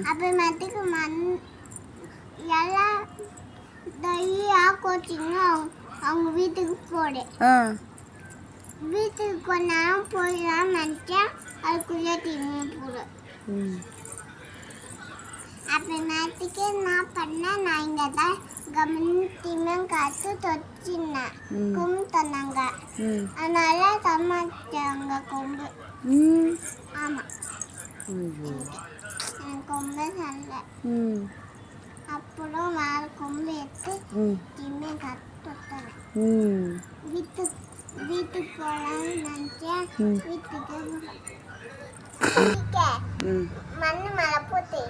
அப்புறமேட்டுக்கு எல்லாம் அவங்க வீட்டுக்கு போடு. வீட்டுக்கு கொஞ்ச நேரம் போயிடலாம் நினைச்சேன், அதுக்குள்ளே டிவி போடு. அப்புறமேட்டுக்கு நான் பண்ணேன், நான் இங்கே தான் கவனித்தியும் காத்து தொச்சினேன். கொம்பு தந்தாங்க, அதனால சமாளிச்சாங்க கொம்பு. ஆமாம், எனக்கு கொம்பு சண்டை. அப்புறம் வேற கொம்பு எடுத்து டிமியும் காத்து தொட்டேன். வீட்டுக்கு போகலான்னு நினச்சேன், வீட்டுக்கு மண்ணு மேலே போட்டு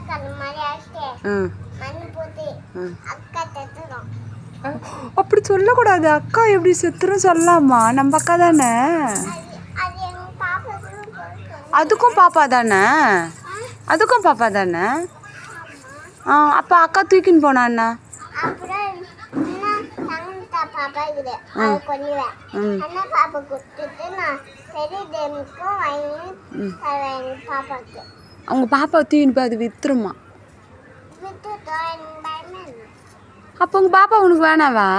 கண்ணு மாதிரி ஆச்சு மண்ணு போட்டு அக்கா தத்துடும். அப்படி சொல்லக்கூடாது. அக்கா எப்படி செத்துரும் சொல்லலாமா? நம்ம அக்கா தானே. அது எங்க பாப்பாக்கு. அதுக்கும் பாப்பா தானே? அதுக்கும் பாப்பா தானே? அப்போ அக்கா தூக்கின்னு போனான்னா? அப்புறம் பாப்பா இருக்குது, அது கொல்லுவேன். அண்ணா பாப்பா கொடுத்துட்டு நான் பெரிய டேமுக்கும் வாங்கி தருவேன் எங்கள் பாப்பாவுக்கு. அவங்க பாப்பா தூக்கின்னு போய் அது வித்துருமா? வித்துட்டோம், எனக்கு பயமே இல்லை. அப்போ உங்கள் பாப்பா உனக்கு வேணாவா?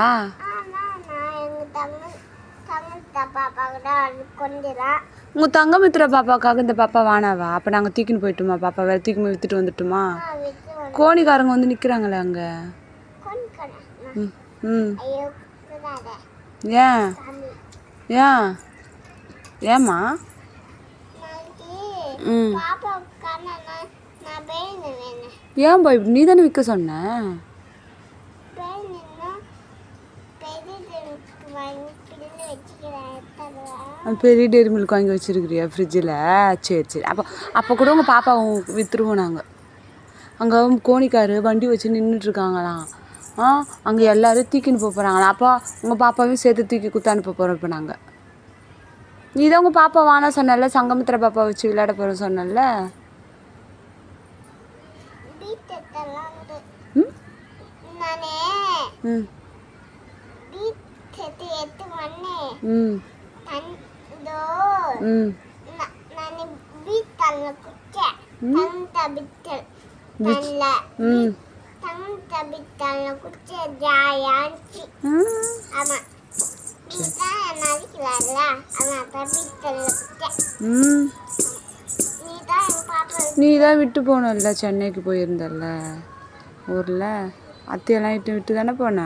நான் எங்கள் தங்கத்த பாப்பாவுக்கு தான் அது கொண்டுலாம். உங்கள் தங்கமித்திர பாப்பாவுக்காக இந்த பாப்பா வேணாவா? அப்போ நாங்கள் தூக்கின்னு போயிட்டோமா? பாப்பா வேறு தூக்கி வித்துட்டு வந்துட்டோமா? கோணிக்காரங்க வந்து நிற்கிறாங்களே அங்கே. ஏன் ஏன் ஏம்மா? ஏன் போய் நீ தானே விற்க சொன்ன? பெரிய டெய்ரி மில்க் வாங்கி வச்சுருக்கிறியா ஃப்ரிட்ஜில்? சரி. அப்போ கூட உங்கள் பாப்பா விற்றுருவோம் நாங்கள். அங்கே கோணிக்காரு வண்டி வச்சு நின்றுட்டுருக்காங்களாம். அங்கே எல்லோரும் தூக்கின்னு போகிறாங்களா? அப்போ உங்கள் பாப்பாவையும் சேர்த்து தூக்கி குத்த அனுப்ப போகிறோம். இப்போ நாங்கள் நீ தான் உங்கள் பாப்பா வானா சொன்னல, சங்கமித்திர பாப்பா வச்சு விளையாட போகிறோம் சொன்னல. நீ தான் விட்டு போனல, சென்னைக்கு போயிருந்தல்ல ஊரில். அத்தையெல்லாம் விட்டு தானே போன?